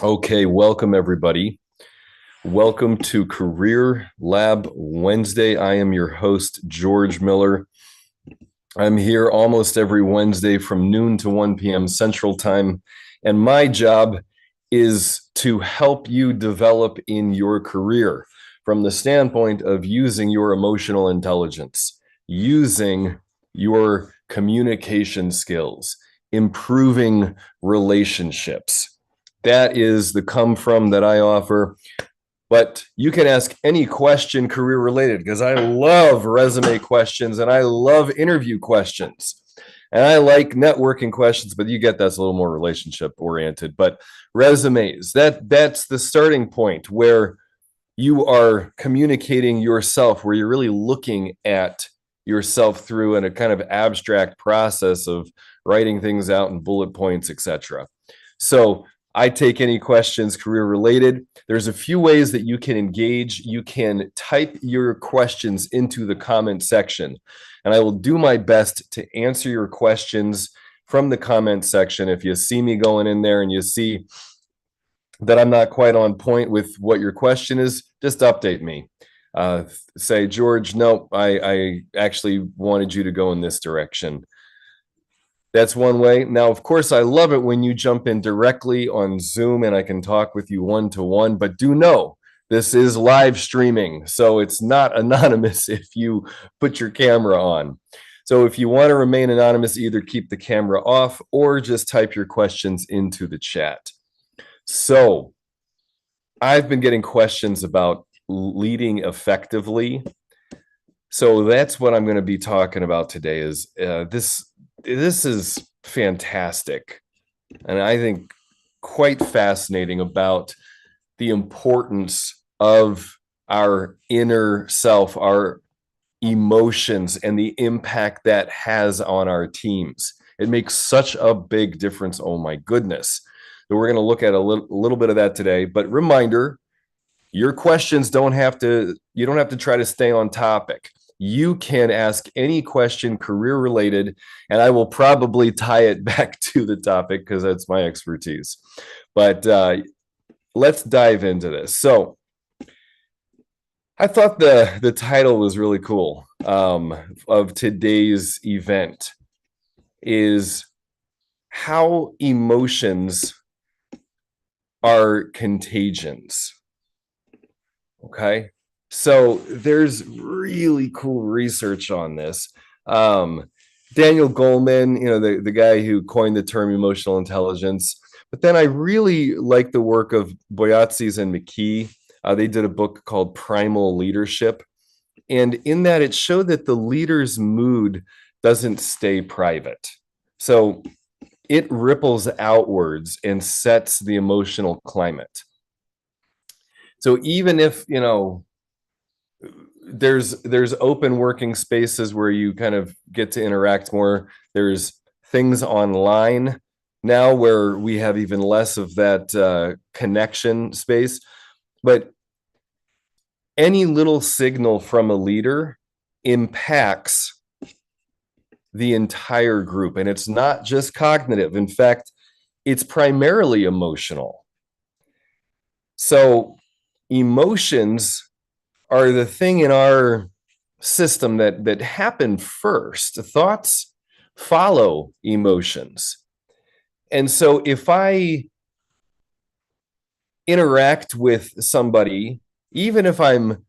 Okay, welcome everybody. Welcome to Career Lab Wednesday. I am your host, George Miller. I'm here almost every Wednesday from noon to 1 p.m. Central Time, and my job is to help you develop in your career from the standpoint of using your emotional intelligence, using your communication skills, improving relationships. That is the come from that I offer. But you can ask any question career related because I love resume questions and I love interview questions. And I like networking questions, but you get that's a little more relationship oriented. But resumes, that's the starting point where you are communicating yourself, where you're really looking at yourself through in a kind of abstract process of writing things out in bullet points, etc. So I take any questions career related. There's a few ways that you can engage. You can type your questions into the comment section, and I will do my best to answer your questions from the comment section. If you see me going in there and you see that I'm not quite on point with what your question is, just update me. Say, George, no, I actually wanted you to go in this direction. That's one way. Now, of course, I love it when you jump in directly on Zoom and I can talk with you one-to-one, but do know this is live streaming, so it's not anonymous if you put your camera on. So if you want to remain anonymous, either keep the camera off or just type your questions into the chat. So I've been getting questions about leading effectively. So that's what I'm going to be talking about today is this is fantastic, and I think quite fascinating about the importance of our inner self, our emotions, and the impact that has on our teams. It makes such a big difference. Oh my goodness. So we're going to look at a little bit of that today, but reminder, your questions you don't have to try to stay on topic. You can ask any question career related, and I will probably tie it back to the topic because that's my expertise. But let's dive into this. So I thought the title was really cool of today's event is how emotions are contagions. Okay. So there's really cool research on this. Daniel Goleman, the guy who coined the term emotional intelligence. But then I really like the work of 𝐸𝐨𝐚𝐥 and McKee. They did a book called Primal Leadership. And in that, it showed that the leader's mood doesn't stay private. So it ripples outwards and sets the emotional climate. So even if, there's open working spaces where you kind of get to interact more. There's things online now where we have even less of that connection space. But any little signal from a leader impacts the entire group. And it's not just cognitive. In fact, it's primarily emotional. So emotions are the thing in our system that happen first. Thoughts follow emotions. And so if I interact with somebody, even if I'm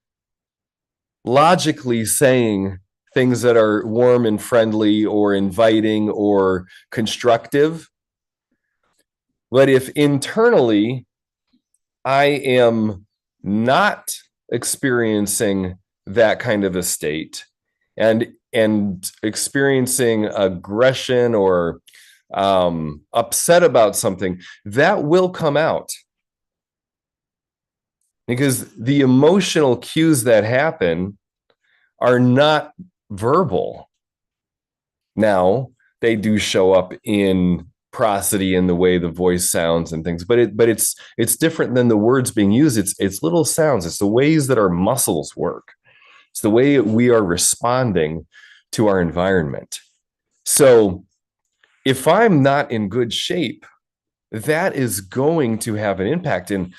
logically saying things that are warm and friendly or inviting or constructive, but if internally I am not experiencing that kind of a state and experiencing aggression or upset about something, that will come out because the emotional cues that happen are not verbal. Now, they do show up in prosody in the way the voice sounds and things, but it's different than the words being used. It's little sounds. It's the ways that our muscles work. It's the way we are responding to our environment. So if I'm not in good shape, that is going to have an impact. And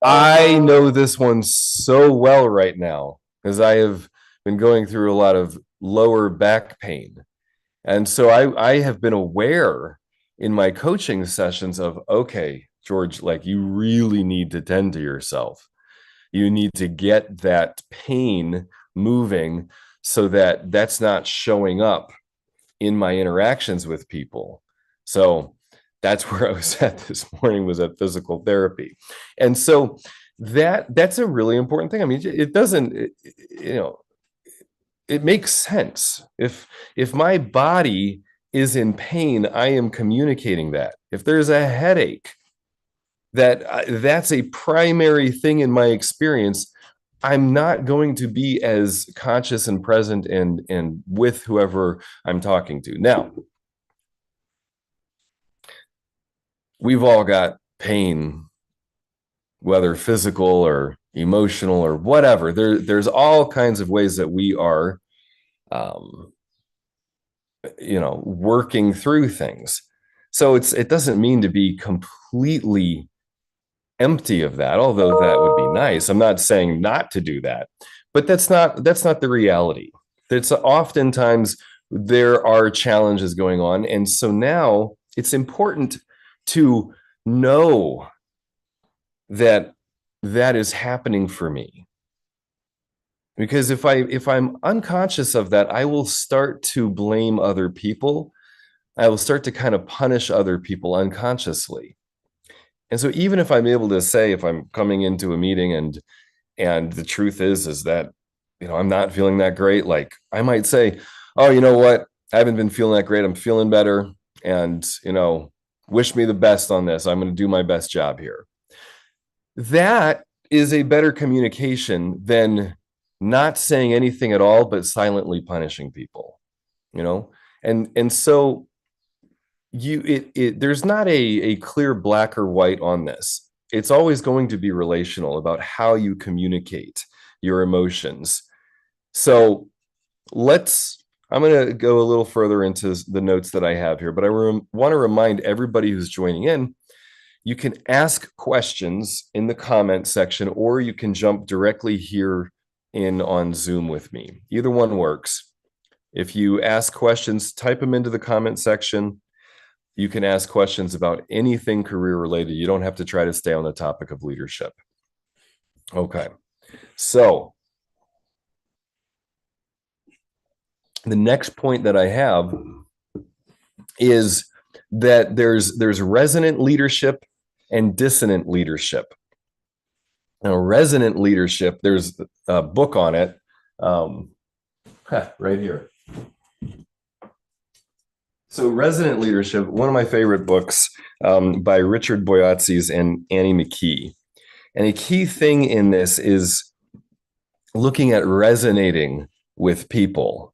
I know this one so well right now because I have been going through a lot of lower back pain. And so I have been aware in my coaching sessions of, okay, George, like you really need to tend to yourself. You need to get that pain moving so that that's not showing up in my interactions with people. So that's where I was at this morning, was at physical therapy. And so that's a really important thing. I mean, it doesn't, you know, it makes sense. If my body is in pain, I am communicating that. If there's a headache, that's a primary thing in my experience. I'm not going to be as conscious and present and with whoever I'm talking to. Now, we've all got pain, whether physical or emotional or whatever. There's all kinds of ways that we are, working through things. So it doesn't mean to be completely empty of that, although that would be nice. I'm not saying not to do that, but that's not the reality. It's oftentimes there are challenges going on. And so now it's important to know that that is happening for me. Because if I'm unconscious of that, I will start to blame other people. I will start to kind of punish other people unconsciously. And so even if I'm able to say, if I'm coming into a meeting and the truth is that, I'm not feeling that great, like I might say, oh, you know what? I haven't been feeling that great. I'm feeling better. And, wish me the best on this. I'm going to do my best job here. That is a better communication than not saying anything at all, but silently punishing people, and so there's not a clear black or white on this. It's always going to be relational about how you communicate your emotions. So I'm going to go a little further into the notes that I have here, but I want to remind everybody who's joining in, you can ask questions in the comment section, or you can jump directly here in on Zoom with me. Either one works. If you ask questions, type them into the comment section. You can ask questions about anything career related. You don't have to try to stay on the topic of leadership. Okay. So the next point that I have is that there's resonant leadership and dissonant leadership. Now, resonant leadership, there's a book on it right here. So resonant leadership, one of my favorite books by Richard Boyatzis and Annie McKee. And a key thing in this is looking at resonating with people.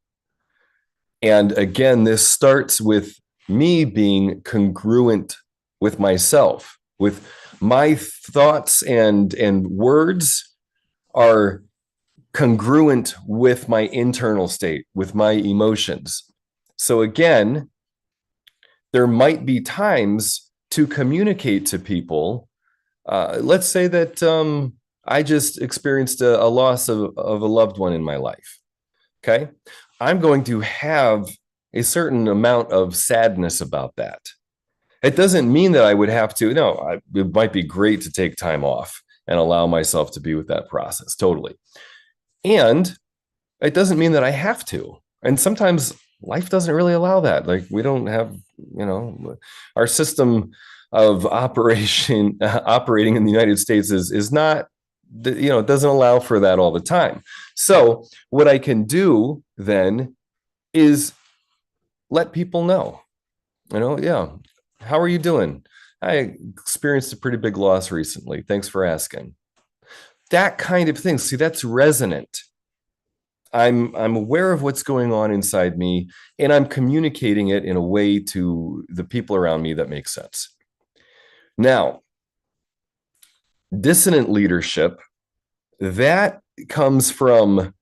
And again, this starts with me being congruent with myself, with my thoughts and words are congruent with my internal state, with my emotions. So again, there might be times to communicate to people. Let's say that I just experienced a loss of a loved one in my life. Okay. I'm going to have a certain amount of sadness about that. It doesn't mean that I would have to, it might be great to take time off and allow myself to be with that process. Totally. And it doesn't mean that I have to. And sometimes life doesn't really allow that. Like we don't have, our system of operating in the United States is not, it doesn't allow for that all the time. So what I can do then is let people know, how are you doing? I experienced a pretty big loss recently. Thanks for asking. That kind of thing. See, that's resonant. I'm aware of what's going on inside me, and I'm communicating it in a way to the people around me that makes sense. Now, dissonant leadership, that comes from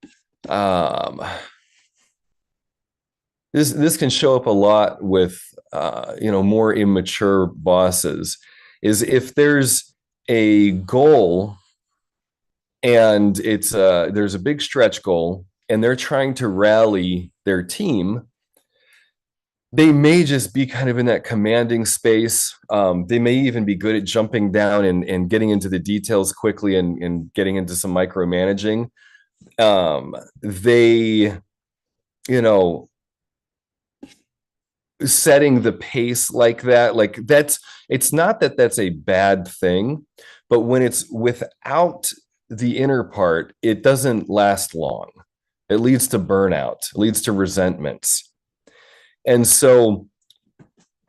this can show up a lot with more immature bosses, is if there's a goal and there's a big stretch goal and they're trying to rally their team, they may just be kind of in that commanding space. They may even be good at jumping down and getting into the details quickly and getting into some micromanaging. They, setting the pace like that, it's not that that's a bad thing, but when it's without the inner part, it doesn't last long. It leads to burnout, it leads to resentments. And so,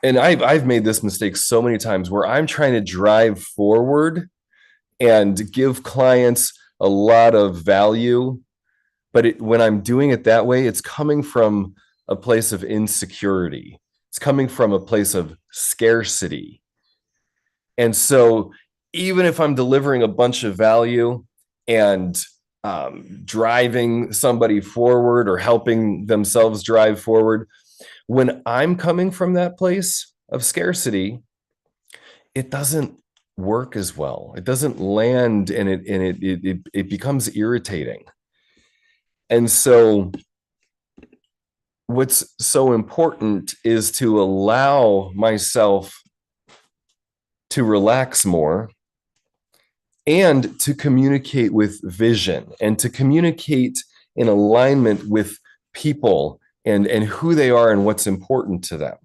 and I've made this mistake so many times where I'm trying to drive forward and give clients a lot of value, but when I'm doing it that way, it's coming from a place of insecurity. It's coming from a place of scarcity. And so even if I'm delivering a bunch of value and driving somebody forward or helping themselves drive forward, when I'm coming from that place of scarcity, it doesn't work as well. It doesn't land, and it becomes irritating. And so what's so important is to allow myself to relax more and to communicate with vision and to communicate in alignment with people and who they are and what's important to them.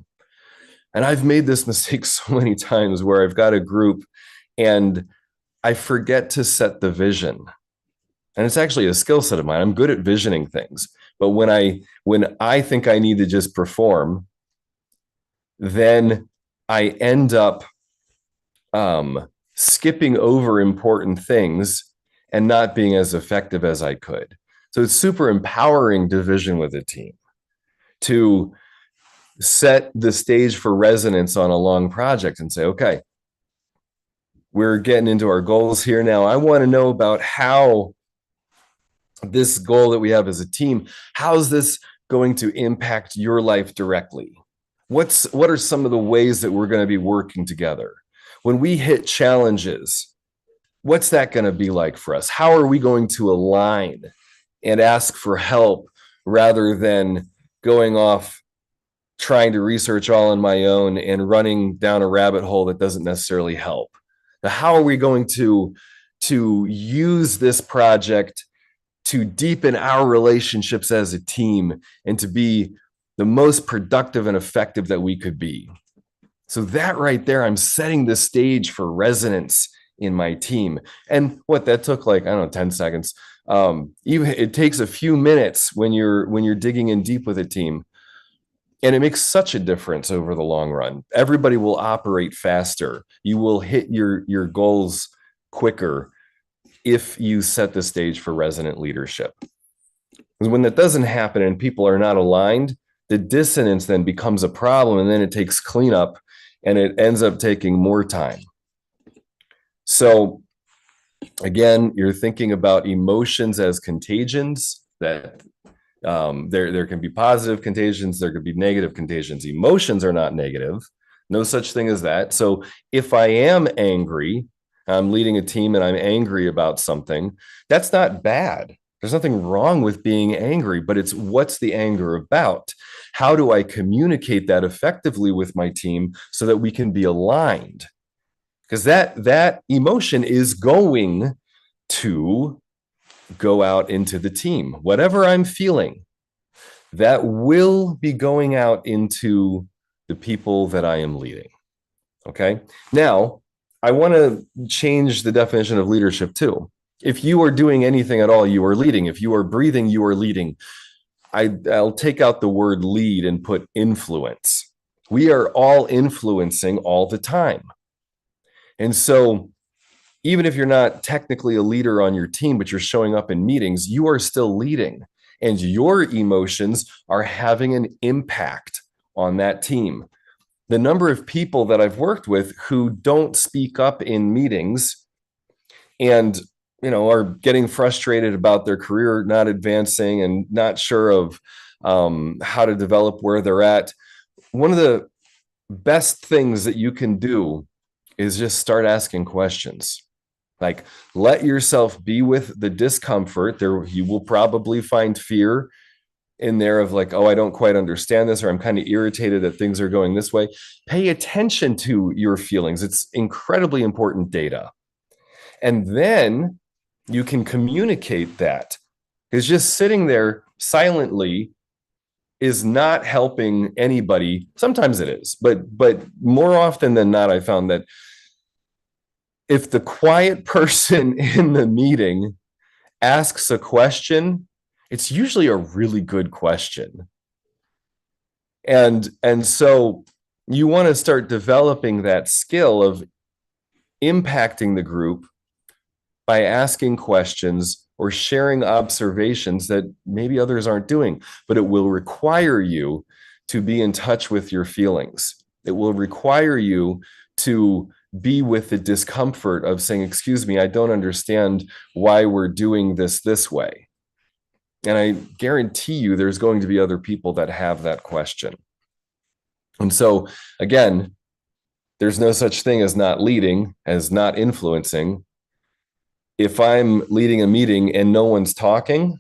And I've made this mistake so many times where I've got a group and I forget to set the vision. And it's actually a skill set of mine. I'm good at visioning things. But when I think I need to just perform, then I end up skipping over important things and not being as effective as I could. So it's super empowering to vision with a team, to set the stage for resonance on a long project and say, okay, we're getting into our goals here now. I want to know about how this goal that we have as a team, how's this going to impact your life directly? What are some of the ways that we're going to be working together? When we hit challenges, what's that going to be like for us? How are we going to align and ask for help rather than going off trying to research all on my own and running down a rabbit hole that doesn't necessarily help? Now, how are we going to use this project to deepen our relationships as a team and to be the most productive and effective that we could be? So that right there, I'm setting the stage for resonance in my team. And what that took, like, I don't know, 10 seconds. Even it takes a few minutes when you're digging in deep with a team. And it makes such a difference over the long run. Everybody will operate faster. You will hit your goals quicker if you set the stage for resonant leadership. Because when that doesn't happen and people are not aligned, the dissonance then becomes a problem, and then it takes cleanup, and it ends up taking more time. So again, you're thinking about emotions as contagions, that there can be positive contagions, there could be negative contagions. Emotions are not negative, no such thing as that. So if I am angry, I'm leading a team and I'm angry about something, that's not bad. There's nothing wrong with being angry, but it's what's the anger about? How do I communicate that effectively with my team so that we can be aligned? Because that emotion is going to go out into the team. Whatever I'm feeling, that will be going out into the people that I am leading. Okay. Now, I want to change the definition of leadership too. If you are doing anything at all, you are leading. If you are breathing, you are leading. I'll take out the word lead and put influence. We are all influencing all the time. And so even if you're not technically a leader on your team, but you're showing up in meetings, you are still leading, and your emotions are having an impact on that team. The number of people that I've worked with who don't speak up in meetings and are getting frustrated about their career not advancing and not sure of how to develop where they're at. One of the best things that you can do is just start asking questions. Like, let yourself be with the discomfort. There, you will probably find fear in there of like, oh, I don't quite understand this, or I'm kind of irritated that things are going this way. Pay attention to your feelings. It's incredibly important data. And then you can communicate that. Because just sitting there silently is not helping anybody. Sometimes it is, but more often than not, I found that if the quiet person in the meeting asks a question, it's usually a really good question. And so you want to start developing that skill of impacting the group by asking questions or sharing observations that maybe others aren't doing, but it will require you to be in touch with your feelings. It will require you to be with the discomfort of saying, excuse me, I don't understand why we're doing this way. And I guarantee you there's going to be other people that have that question. And so, again, there's no such thing as not leading, as not influencing. If I'm leading a meeting and no one's talking,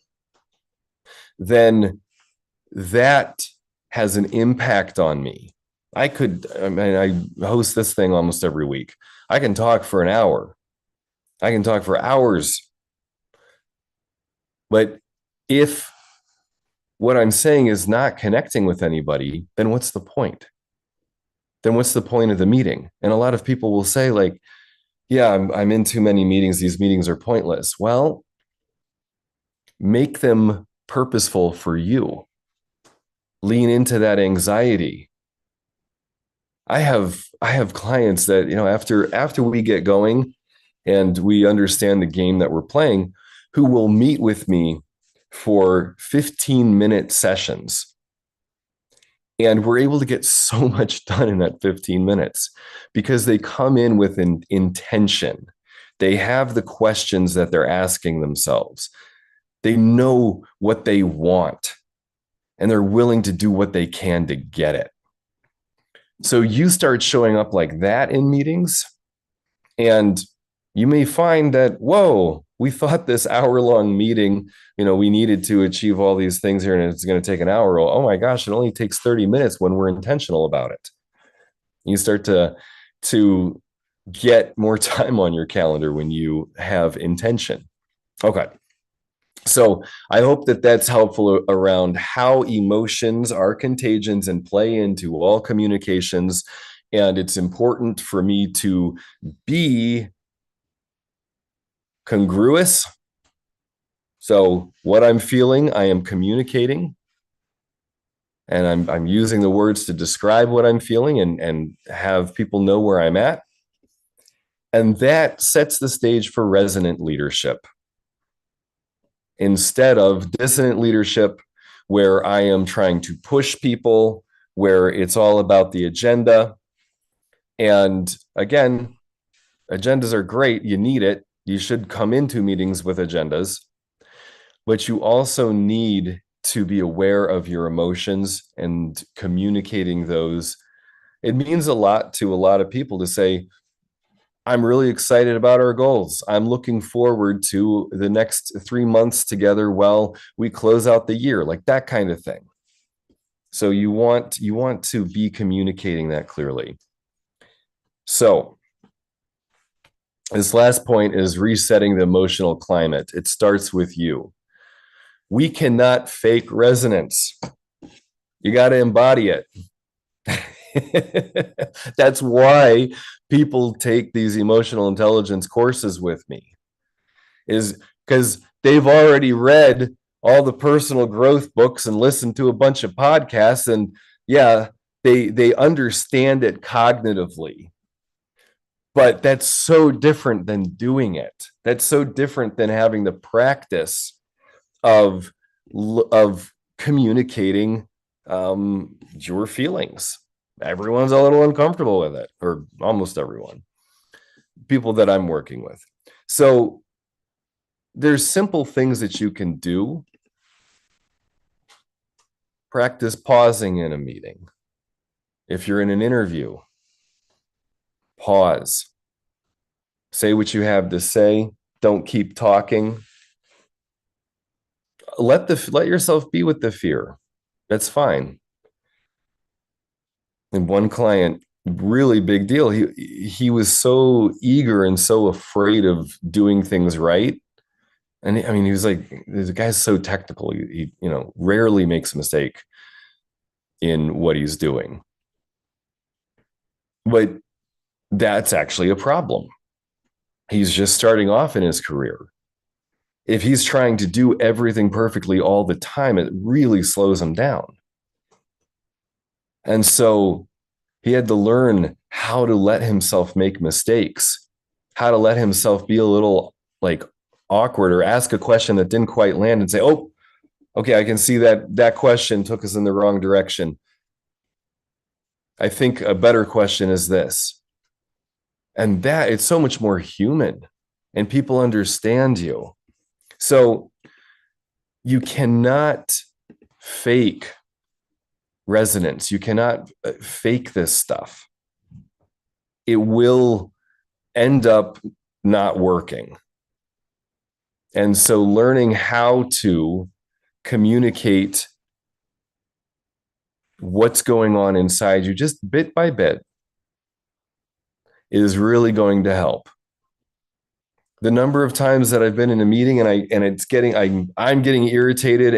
then that has an impact on me. I host this thing almost every week. I can talk for an hour. I can talk for hours. But if what I'm saying is not connecting with anybody, then what's the point? Then what's the point of the meeting? And a lot of people will say, like, yeah, I'm in too many meetings. These meetings are pointless. Well, make them purposeful for you. Lean into that anxiety. I have clients that, after we get going and we understand the game that we're playing, who will meet with me for 15-minute sessions. And we're able to get so much done in that 15 minutes because they come in with an intention. They have the questions that they're asking themselves. They know what they want, and they're willing to do what they can to get it. So you start showing up like that in meetings, and you may find that, whoa, we thought this hour-long meeting, we needed to achieve all these things here, and it's going to take an hour. Oh my gosh, it only takes 30 minutes when we're intentional about it. You start to get more time on your calendar when you have intention. Okay. So I hope that that's helpful around how emotions are contagions and play into all communications. And it's important for me to be congruous. So what I'm feeling, I am communicating. And I'm using the words to describe what I'm feeling and have people know where I'm at. And that sets the stage for resonant leadership, instead of dissonant leadership, where I am trying to push people, where it's all about the agenda. And again, agendas are great. You need it. You should come into meetings with agendas, but you also need to be aware of your emotions and communicating those. It means a lot to a lot of people to say, I'm really excited about our goals. I'm looking forward to the next 3 months together while we close out the year, like that kind of thing. So you want to be communicating that clearly. So this last point is resetting the emotional climate. It starts with you. We cannot fake resonance. You got to embody it. That's why people take these emotional intelligence courses with me, is because they've already read all the personal growth books and listened to a bunch of podcasts, and yeah, they understand it cognitively. But that's so different than doing it. That's so different than having the practice of communicating your feelings. Everyone's a little uncomfortable with it, or almost everyone, people that I'm working with. So there's simple things that you can do Practice pausing in a meeting. If you're in an interview, pause. Say what you have to say. Don't keep talking. Let yourself be with the fear. That's fine. And one client, really big deal. He was so eager and so afraid of doing things right. And I mean, he was like, the guy's so technical. He rarely makes a mistake in what he's doing. But that's actually a problem. He's just starting off in his career. If he's trying to do everything perfectly all the time, it really slows him down. And so he had to learn how to let himself make mistakes, how to let himself be a little like awkward or ask a question that didn't quite land and say, oh, okay, I can see that question took us in the wrong direction. I think a better question is this. And that it's so much more human and people understand you. So you cannot fake resonance. You cannot fake this stuff. It will end up not working. And so learning how to communicate what's going on inside you just bit by bit is really going to help. The number of times that I've been in a meeting and I'm getting irritated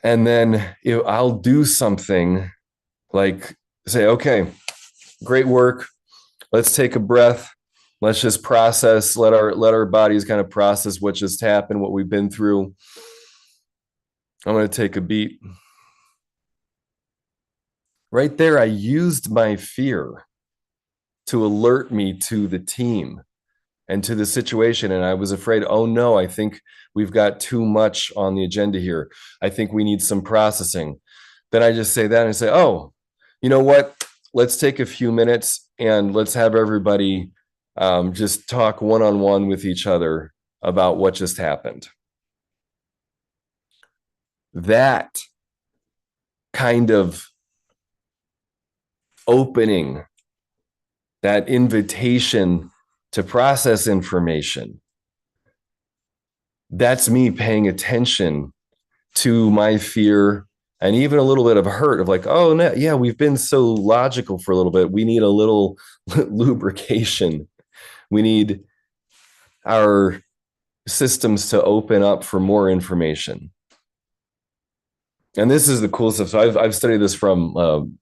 and then I'll do something like say, okay, great work. Let's take a breath. Let's just process, let our bodies kind of process what just happened, what we've been through. I'm going to take a beat. Right there, I used my fear to alert me to the team and to the situation. And I was afraid, oh no, I think we've got too much on the agenda here. I think we need some processing. Then I just say that and I say, oh, you know what? Let's take a few minutes and let's have everybody just talk one-on-one with each other about what just happened. That kind of opening, that invitation to process information, that's me paying attention to my fear and even a little bit of hurt of like, oh, no, yeah, we've been so logical for a little bit. We need a little lubrication. We need our systems to open up for more information. And this is the cool stuff. So I've studied this from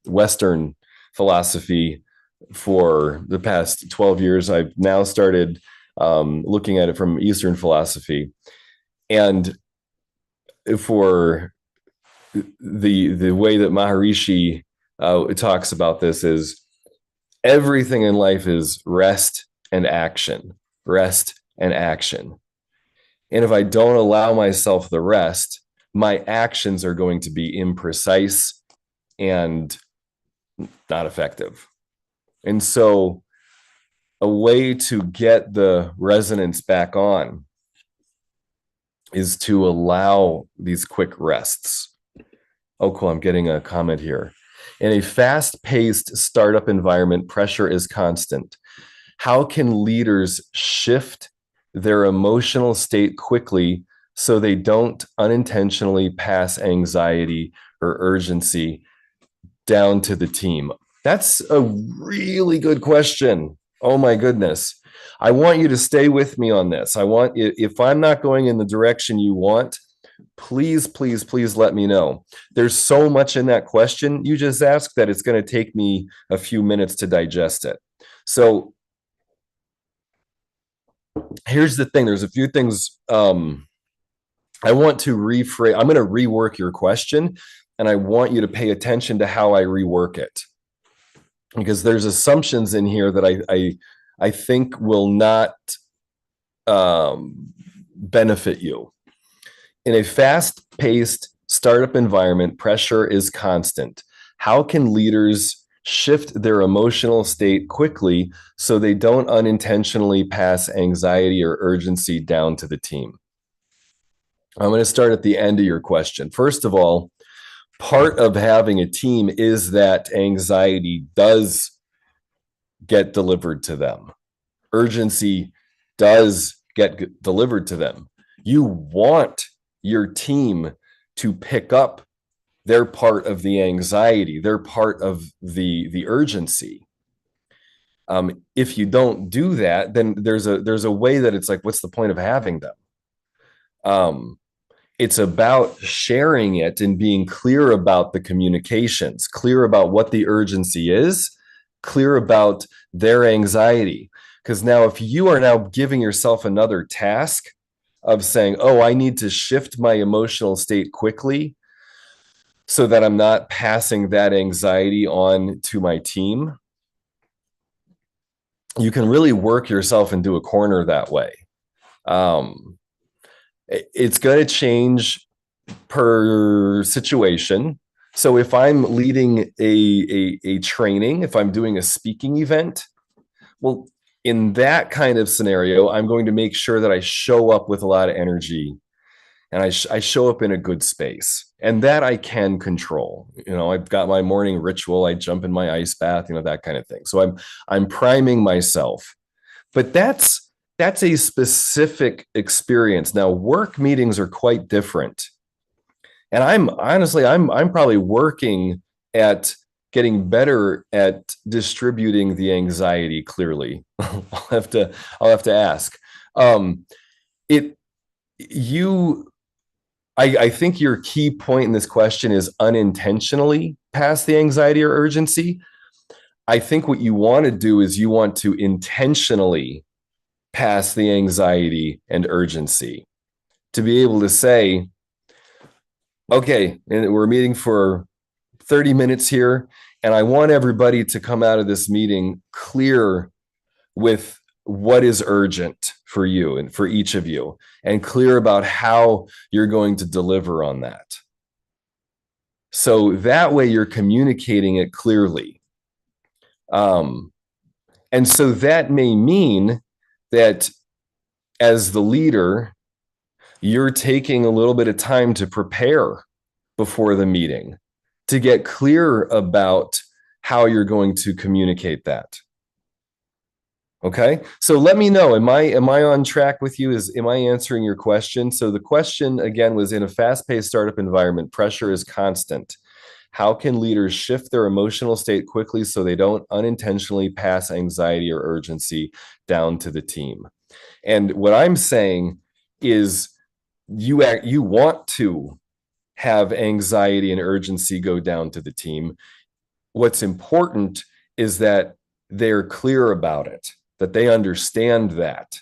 Western philosophy for the past 12 years. I've now started looking at it from Eastern philosophy. And for the way that Maharishi talks about this is everything in life is rest and action, rest and action. And if I don't allow myself the rest, my actions are going to be imprecise and not effective. And so a way to get the resonance back on is to allow these quick rests. Oh, cool. I'm getting a comment here. In a fast-paced startup environment, pressure is constant. How can leaders shift their emotional state quickly so they don't unintentionally pass anxiety or urgency down to the team? That's a really good question. Oh my goodness. I want you to stay with me on this. If I'm not going in the direction you want, please, please, please let me know. There's so much in that question you just asked that it's going to take me a few minutes to digest it. So here's the thing. There's a few things I want to rephrase. I'm going to rework your question, and I want you to pay attention to how I rework it, because there's assumptions in here that I think will not benefit you. In a fast-paced startup environment, pressure is constant. How can leaders shift their emotional state quickly so they don't unintentionally pass anxiety or urgency down to the team? I'm going to start at the end of your question. First of all, part of having a team is that anxiety does get delivered to them. Urgency does get delivered to them. You want your team to pick up their part of the anxiety, their part of the urgency. If you don't do that, then there's a way that it's like, what's the point of having them? It's about sharing it and being clear about the communications, clear about what the urgency is, clear about their anxiety. Because now if you are now giving yourself another task of saying, oh, I need to shift my emotional state quickly so that I'm not passing that anxiety on to my team, you can really work yourself into a corner that way. It's going to change per situation. So if I'm leading a training, if I'm doing a speaking event, well, in that kind of scenario, I'm going to make sure that I show up with a lot of energy and I show up in a good space, and that I can control. I've got my morning ritual. I jump in my ice bath, that kind of thing. So I'm priming myself, but that's a specific experience. Now, work meetings are quite different. And I'm probably working at getting better at distributing the anxiety clearly. I'll have to ask. I think your key point in this question is unintentionally pass the anxiety or urgency. I think what you want to do is you want to intentionally pass the anxiety and urgency, to be able to say, okay, and we're meeting for 30 minutes here, and I want everybody to come out of this meeting clear with what is urgent for you and for each of you, and clear about how you're going to deliver on that. So that way you're communicating it clearly. And so that may mean that as the leader, you're taking a little bit of time to prepare before the meeting, to get clear about how you're going to communicate that. Okay, so let me know, am I on track with you? Am I answering your question? So the question again was, in a fast-paced startup environment, pressure is constant. How can leaders shift their emotional state quickly so they don't unintentionally pass anxiety or urgency down to the team? And what I'm saying is you want to have anxiety and urgency go down to the team. What's important is that they're clear about it, that they understand that,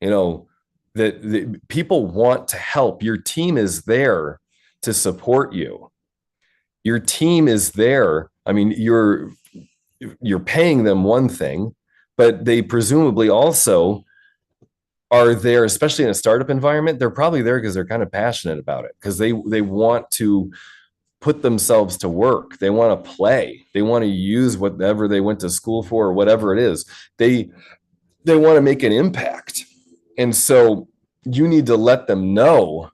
that people want to help. Your team is there to support you. Your team is there. I mean, you're paying them one thing, but they presumably also are there, especially in a startup environment. They're probably there because they're kind of passionate about it, because they want to put themselves to work. They want to play. They want to use whatever they went to school for, or whatever it is. They want to make an impact. And so you need to let them know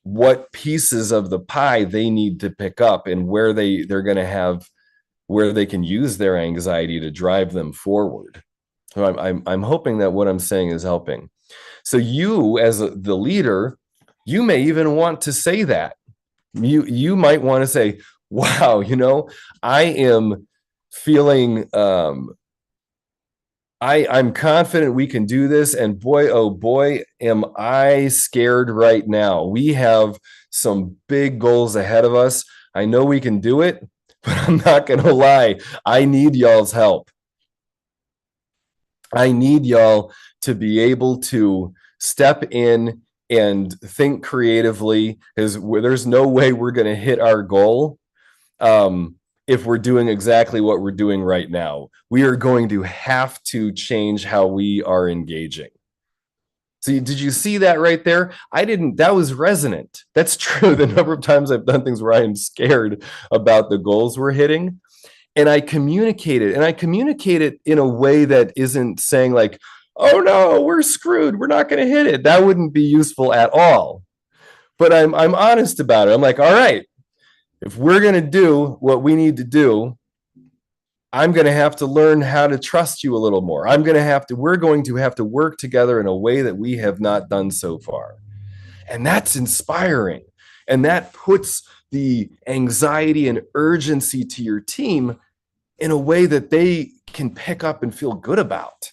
what pieces of the pie they need to pick up, and where they're going to have, where they can use their anxiety to drive them forward. So I'm hoping that what I'm saying is helping. So you, as the leader, you may even want to say that. You might want to say, wow, I am feeling, I'm confident we can do this. And boy, oh boy, am I scared right now. We have some big goals ahead of us. I know we can do it, but I'm not going to lie. I need y'all's help. I need y'all to be able to step in and think creatively, because there's no way we're going to hit our goal if we're doing exactly what we're doing right now. We are going to have to change how we are engaging. So did you see that right there? That was resonant. That's true. The number of times I've done things where I am scared about the goals we're hitting, and I communicate it in a way that isn't saying like, oh no, we're screwed, we're not going to hit it. That wouldn't be useful at all. but I'm honest about it. I'm like, all right, if we're going to do what we need to do, I'm going to have to learn how to trust you a little more. We're going to have to work together in a way that we have not done so far. And that's inspiring. And that puts the anxiety and urgency to your team in a way that they can pick up and feel good about.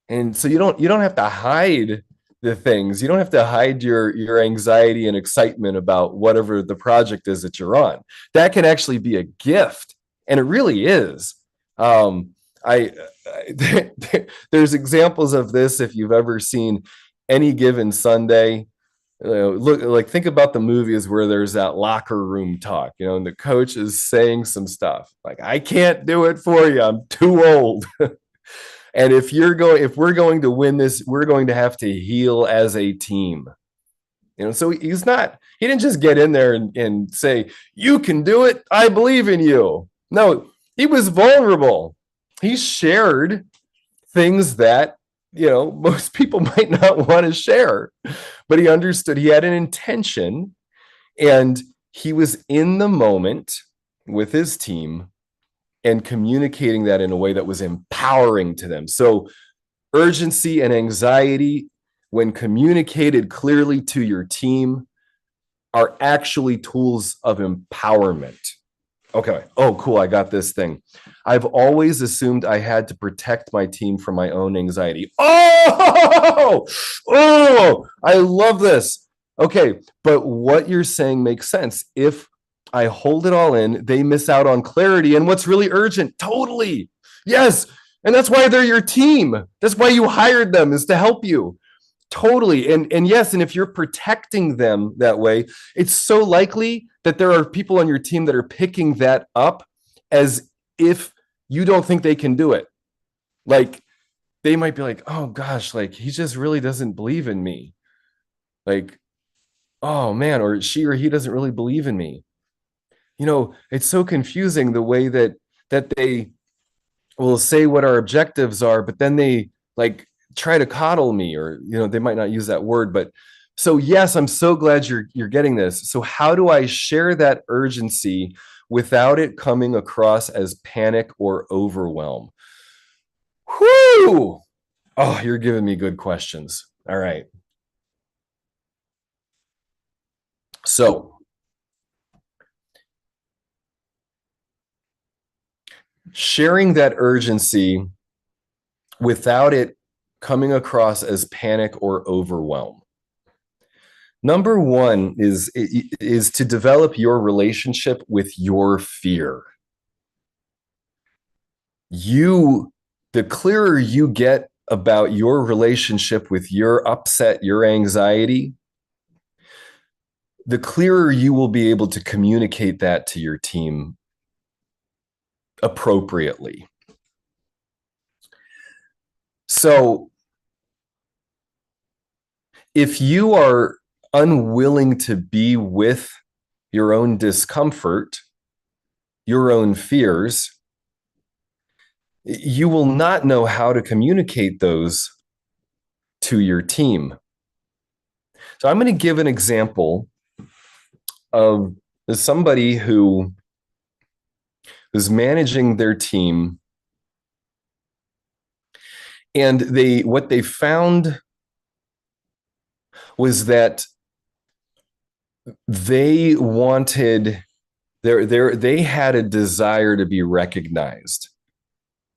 And so you don't have to hide the things. You don't have to hide your anxiety and excitement about whatever the project is that you're on. That can actually be a gift, and it really is. I there's examples of this if you've ever seen Any Given Sunday. Think about the movies where there's that locker room talk, and the coach is saying some stuff like, I can't do it for you, I'm too old. And if we're going to win this, we're going to have to heal as a team. So he didn't just get in there and say, you can do it, I believe in you. No, he was vulnerable. He shared things that most people might not want to share, but he understood, he had an intention, and he was in the moment with his team and communicating that in a way that was empowering to them. So urgency and anxiety, when communicated clearly to your team, are actually tools of empowerment. Okay. Oh, cool. I got this thing. I've always assumed I had to protect my team from my own anxiety. Oh, I love this. Okay. But what you're saying makes sense. If I hold it all in, they miss out on clarity and what's really urgent. Totally. Yes. And that's why they're your team. That's why you hired them, is to help you. Totally. And yes, and if you're protecting them that way, it's so likely that there are people on your team that are picking that up as if you don't think they can do it. Like, they might be like, oh gosh, like he just really doesn't believe in me. Like, oh man, or she or he doesn't really believe in me. It's so confusing the way that they will say what our objectives are, but then they like try to coddle me, or they might not use that word. But so yes, I'm so glad you're getting this. So how do I share that urgency without it coming across as panic or overwhelm? Whoo! Oh, you're giving me good questions. All right. So sharing that urgency without it coming across as panic or overwhelm. Number one is to develop your relationship with your fear. The clearer you get about your relationship with your upset, your anxiety, the clearer you will be able to communicate that to your team appropriately. So if you are unwilling to be with your own discomfort, your own fears, you will not know how to communicate those to your team. So I'm going to give an example of somebody who is managing their team, and what they found was that they had a desire to be recognized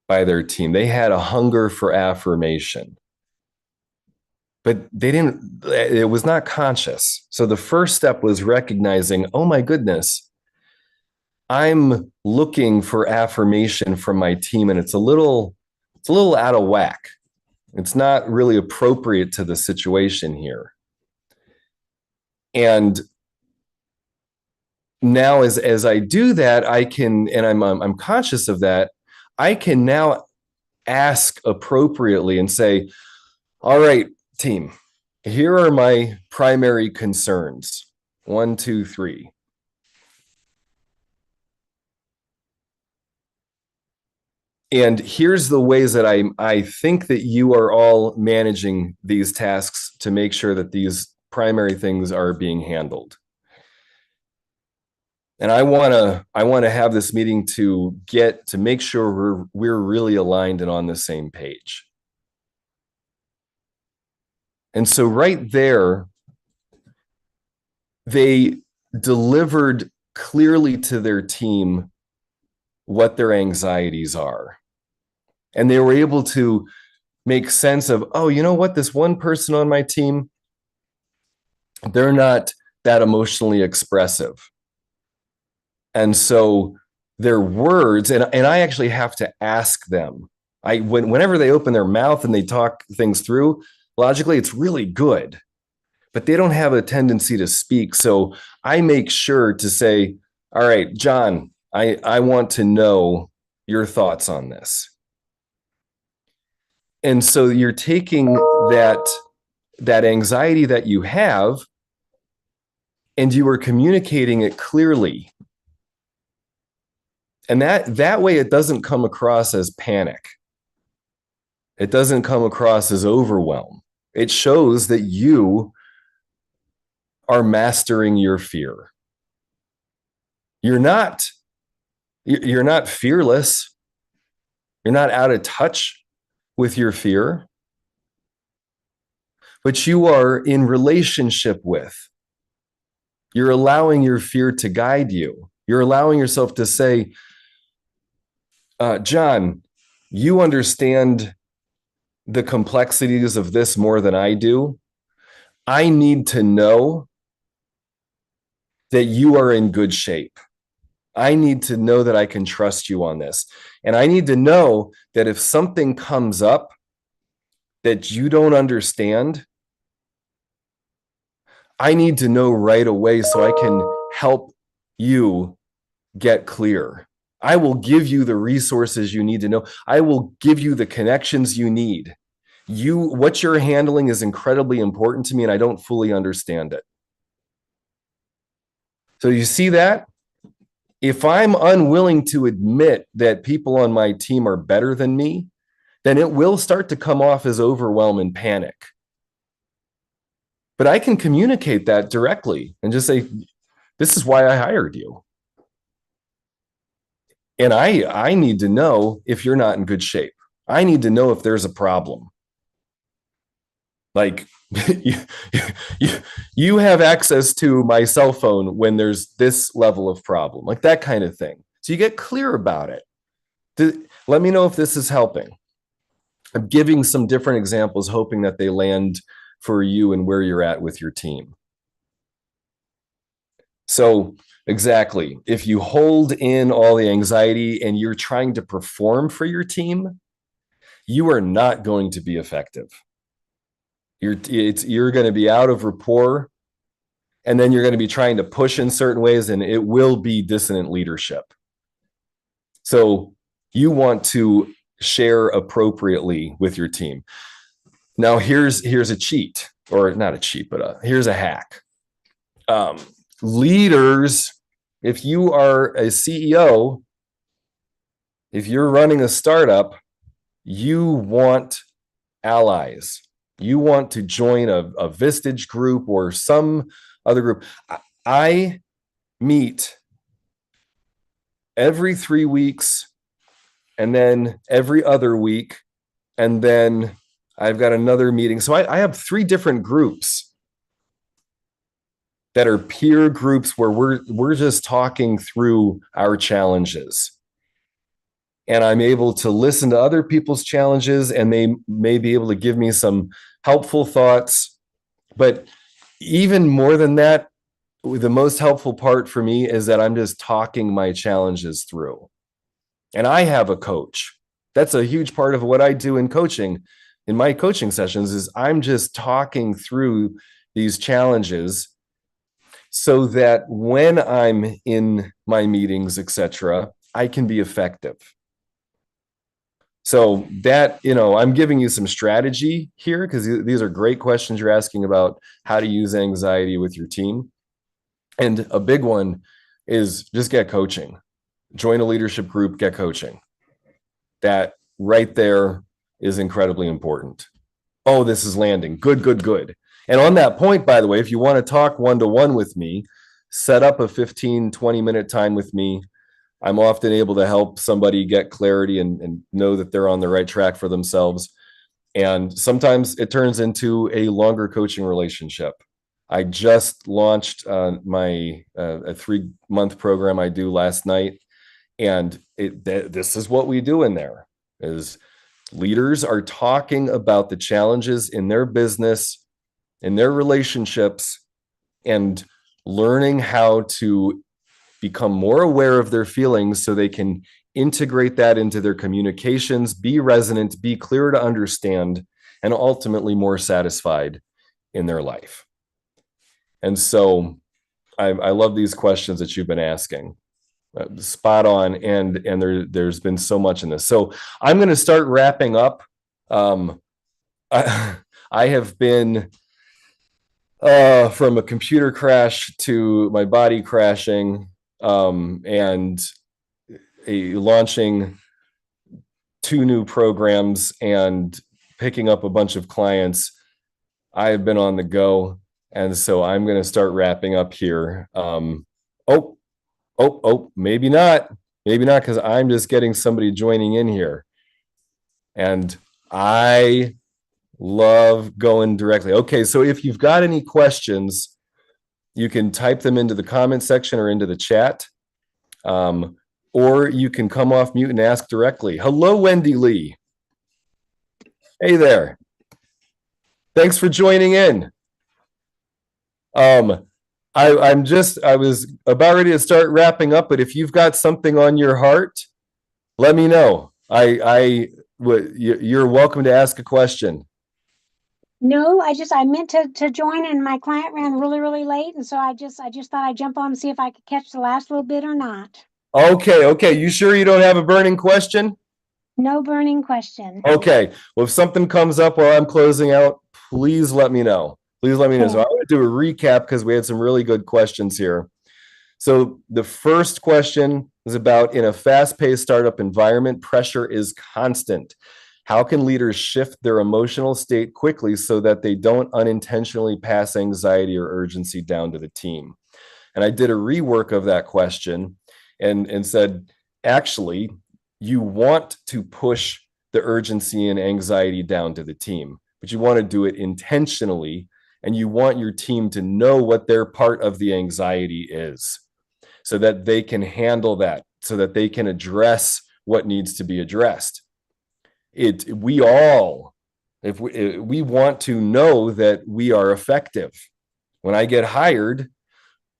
by their team. They had a hunger for affirmation, but it was not conscious. So the first step was recognizing, oh my goodness, I'm looking for affirmation from my team, and it's a little out of whack. It's not really appropriate to the situation here. And now as I do that, I can, and I'm conscious of that, I can now ask appropriately and say, all right, team, here are my primary concerns. 1, 2, 3. And here's the ways that I think that you are all managing these tasks to make sure that these primary things are being handled. And I want to have this meeting to make sure we're really aligned and on the same page. And so right there, they delivered clearly to their team what their anxieties are. And they were able to make sense of, oh, you know what, this one person on my team, they're not that emotionally expressive. And so their words, and I actually have to ask them. Whenever they open their mouth and they talk things through, logically, it's really good, but they don't have a tendency to speak. So I make sure to say, all right, John, I want to know your thoughts on this. And so you're taking that anxiety that you have, and you are communicating it clearly. And that way it doesn't come across as panic. It doesn't come across as overwhelm. It shows that you are mastering your fear. You're not fearless. You're not out of touch with your fear, but you are in relationship with. You're allowing your fear to guide you. You're allowing yourself to say, John, you understand the complexities of this more than I do. I need to know that you are in good shape. I need to know that I can trust you on this. And I need to know that if something comes up that you don't understand, I need to know right away so I can help you get clear. I will give you the resources you need to know. I will give you the connections you need. What you're handling is incredibly important to me, and I don't fully understand it. So you see that? If I'm unwilling to admit that people on my team are better than me, then it will start to come off as overwhelm and panic. But I can communicate that directly and just say, this is why I hired you. And I need to know if you're not in good shape. I need to know if there's a problem. Like you have access to my cell phone when there's this level of problem, like that kind of thing. So you get clear about it. Let me know if this is helping. I'm giving some different examples, hoping that they land for you and where you're at with your team. So exactly, if you hold in all the anxiety and you're trying to perform for your team, you are not going to be effective. You're going to be out of rapport, and then you're going to be trying to push in certain ways, and it will be dissonant leadership. So you want to share appropriately with your team. Now here's a cheat, or not a cheat, but here's a hack. Leaders, if you are a CEO, if you're running a startup, you want allies. You want to join a Vistage group or some other group. I meet every 3 weeks, and then every other week, and then I've got another meeting. So I have 3 different groups that are peer groups where we're just talking through our challenges. And I'm able to listen to other people's challenges, and they may be able to give me some helpful thoughts. But even more than that, the most helpful part for me is that I'm just talking my challenges through. And I have a coach. That's a huge part of what I do in coaching. In my coaching sessions is I'm just talking through these challenges so that when I'm in my meetings, etc., I can be effective. So that, I'm giving you some strategy here because these are great questions you're asking about how to use anxiety with your team. And a big one is just get coaching. Join a leadership group, get coaching. That right there is incredibly important. Oh, this is landing. Good, good, good. And on that point, by the way, if you want to talk one-to-one with me, set up a 15, 20-minute time with me. I'm often able to help somebody get clarity and know that they're on the right track for themselves. And sometimes it turns into a longer coaching relationship. I just launched my a 3-month program I do last night. And this is what we do in there is leaders are talking about the challenges in their business, in their relationships, and learning how to become more aware of their feelings so they can integrate that into their communications, be resonant, be clear to understand, and ultimately more satisfied in their life. And so I love these questions that you've been asking. Spot on, and there's been so much in this. So I'm going to start wrapping up. I have been from a computer crash to my body crashing, and launching 2 new programs and picking up a bunch of clients. I have been on the go, and so I'm going to start wrapping up here. Maybe not, because I'm just getting somebody joining in here, and I love going directly. Okay, so if you've got any questions, you can type them into the comment section or into the chat, or you can come off mute and ask directly. Hello, Wendy Lee. Hey there. Thanks for joining in. I was about ready to start wrapping up, but if you've got something on your heart, let me know. You're welcome to ask a question. No, I meant to join, and my client ran really late, and so I just thought I'd jump on and see if I could catch the last little bit or not. Okay. You sure you don't have a burning question? No burning question. Okay. Well, if something comes up while I'm closing out, please let me know. Please let me know. So I'm going to do a recap because we had some really good questions here. So the first question is about, in a fast-paced startup environment, pressure is constant. How can leaders shift their emotional state quickly so that they don't unintentionally pass anxiety or urgency down to the team? And I did a rework of that question and said, actually, you want to push the urgency and anxiety down to the team, but you want to do it intentionally, and you want your team to know what their part of the anxiety is so that they can handle that, so that they can address what needs to be addressed. We all, if we want to know that we are effective. When I get hired,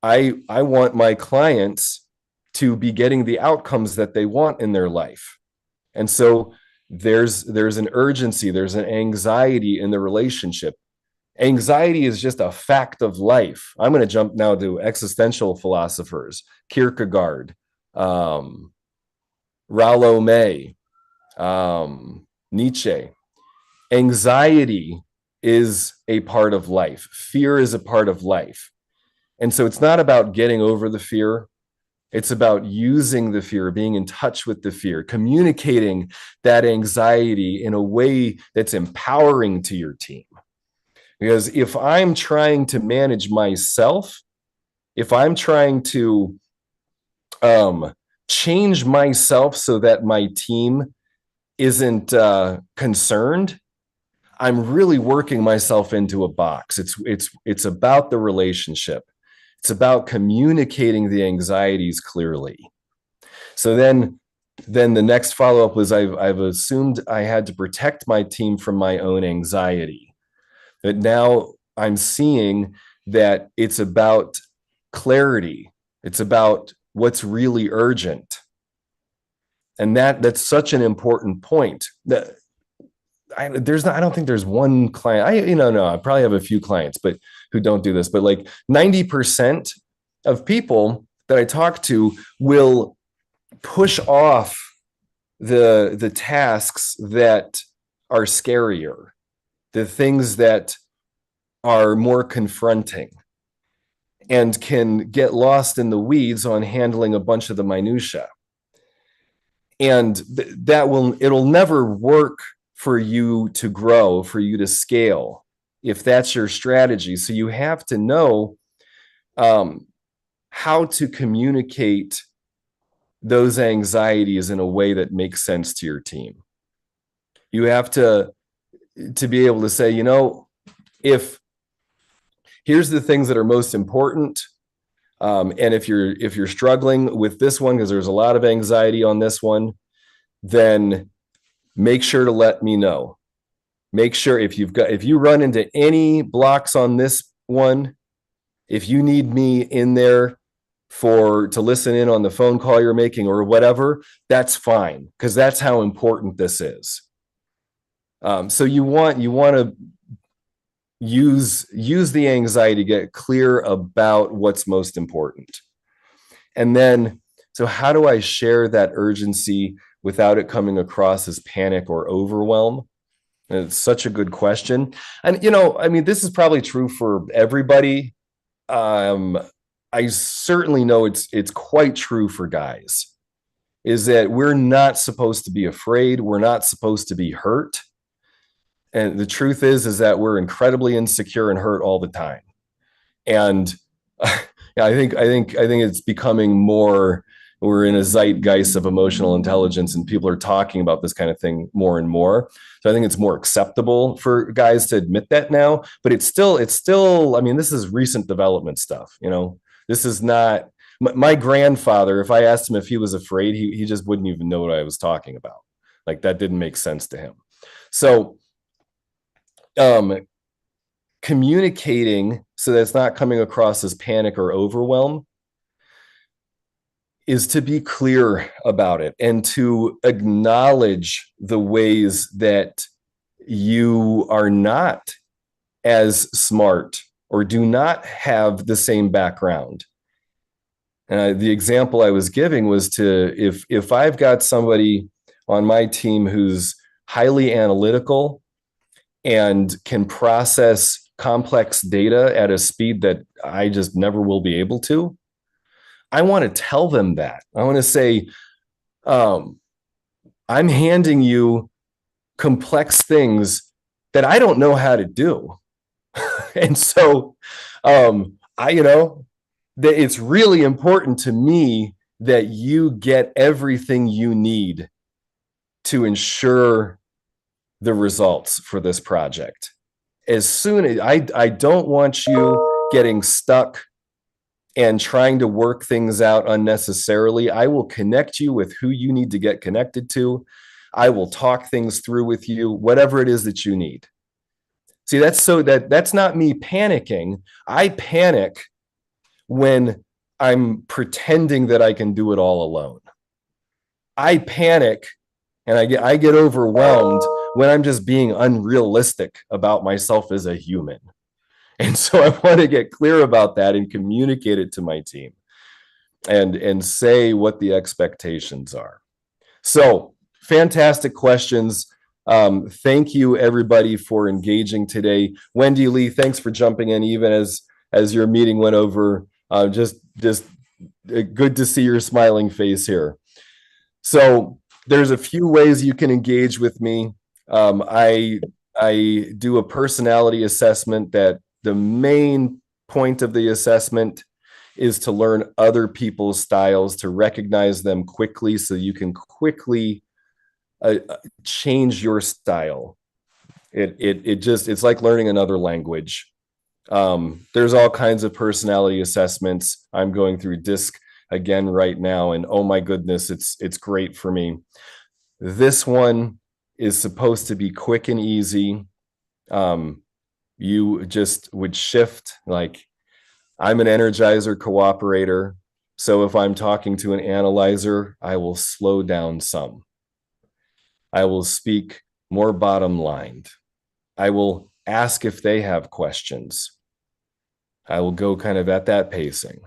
I want my clients to be getting the outcomes that they want in their life. And so there's an urgency, there's an anxiety in the relationship. Anxiety is just a fact of life. I'm going to jump now to existential philosophers, Kierkegaard, Rollo May, Nietzsche. Anxiety is a part of life. Fear is a part of life. And so it's not about getting over the fear. It's about using the fear, being in touch with the fear, communicating that anxiety in a way that's empowering to your team. Because if I'm trying to manage myself, if I'm trying to change myself so that my team isn't concerned, I'm really working myself into a box. It's about the relationship. It's about communicating the anxieties clearly. So then the next follow-up was I've assumed I had to protect my team from my own anxiety. But now I'm seeing that it's about clarity. It's about what's really urgent. And that's such an important point. That I don't think there's one client. I probably have a few clients, but who don't do this. But like 90% of people that I talk to will push off the tasks that are scarier, the things that are more confronting, and can get lost in the weeds on handling a bunch of the minutia. And it'll never work for you to grow, for you to scale, if that's your strategy. So you have to know how to communicate those anxieties in a way that makes sense to your team. You have to be able to say, if here's the things that are most important. And if you're struggling with this one, because there's a lot of anxiety on this one, then make sure to let me know. Make sure if you run into any blocks on this one, if you need me in there to listen in on the phone call you're making or whatever, that's fine, because that's how important this is. So you want to use the anxiety to get clear about what's most important. And then, so how do I share that urgency without it coming across as panic or overwhelm? And it's such a good question. And, this is probably true for everybody. I certainly know it's quite true for guys, is that we're not supposed to be afraid. We're not supposed to be hurt. And the truth is that we're incredibly insecure and hurt all the time. And I think it's becoming more, we're in a zeitgeist of emotional intelligence, and people are talking about this kind of thing more and more. So I think it's more acceptable for guys to admit that now, but it's still, this is recent development stuff. This is not my grandfather. If I asked him if he was afraid, he just wouldn't even know what I was talking about. Like, that didn't make sense to him. So communicating so that it's not coming across as panic or overwhelm is to be clear about it and to acknowledge the ways that you are not as smart or do not have the same background. And the example I was giving was if I've got somebody on my team who's highly analytical and can process complex data at a speed that I just never will be able to, I want to tell them that. I want to say, I'm handing you complex things that I don't know how to do. And so, it's really important to me that you get everything you need to ensure the results for this project. As soon as I don't want you getting stuck and trying to work things out unnecessarily. I will connect you with who you need to get connected to. I will talk things through with you, whatever it is that you need. See, that's not me panicking. I panic when I'm pretending that I can do it all alone. I panic and I get overwhelmed when I'm just being unrealistic about myself as a human. And so I want to get clear about that and communicate it to my team and say what the expectations are. So fantastic questions. Thank you, everybody, for engaging today. Wendy Lee, thanks for jumping in even as your meeting went over. Just good to see your smiling face here. So there's a few ways you can engage with me. I do a personality assessment that the main point of the assessment is to learn other people's styles, to recognize them quickly so you can quickly change your style. It's like learning another language. There's all kinds of personality assessments. I'm going through DISC again right now, and oh my goodness, it's great for me. This one is supposed to be quick and easy. You just would shift, like, I'm an energizer cooperator. So if I'm talking to an analyzer, I will slow down some. I will speak more bottom lined. I will ask if they have questions. I will go kind of at that pacing.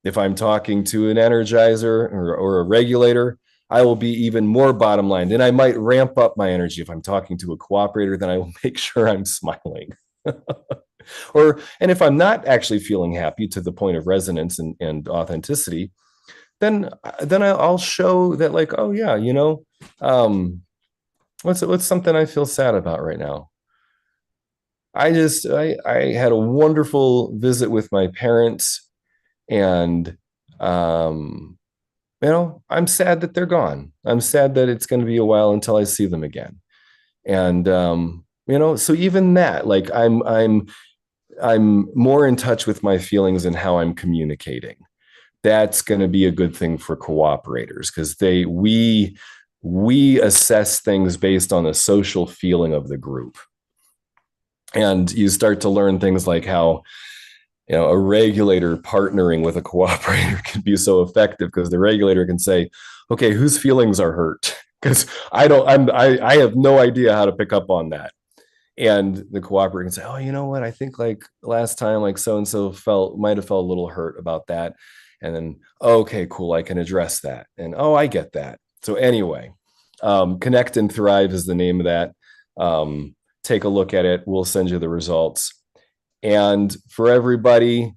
If I'm talking to an energizer or a regulator, I will be even more bottom line. And I might ramp up my energy. If I'm talking to a cooperator, then I will make sure I'm smiling. And if I'm not actually feeling happy to the point of resonance and authenticity, then I'll show that, like, oh yeah, what's something I feel sad about right now? I had a wonderful visit with my parents, and um, I'm sad that they're gone. I'm sad that it's going to be a while until I see them again. And so even that, like I'm more in touch with my feelings and how I'm communicating. That's going to be a good thing for cooperators, because we assess things based on the social feeling of the group. And you start to learn things like how a regulator partnering with a cooperator can be so effective, because the regulator can say, okay, whose feelings are hurt? Because I have no idea how to pick up on that. And the cooperator can say, oh, you know what, I think like last time, like so and so might have felt a little hurt about that. And then, okay, cool, I can address that. And oh, I get that. So anyway, Connect and Thrive is the name of that. Take a look at it. We'll send you the results. And for everybody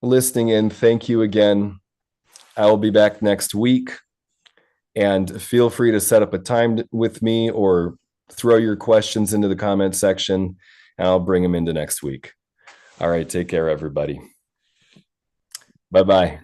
listening in, thank you again. I will be back next week. And feel free to set up a time with me, or throw your questions into the comment section, and I'll bring them into next week. All right, take care, everybody. Bye-bye.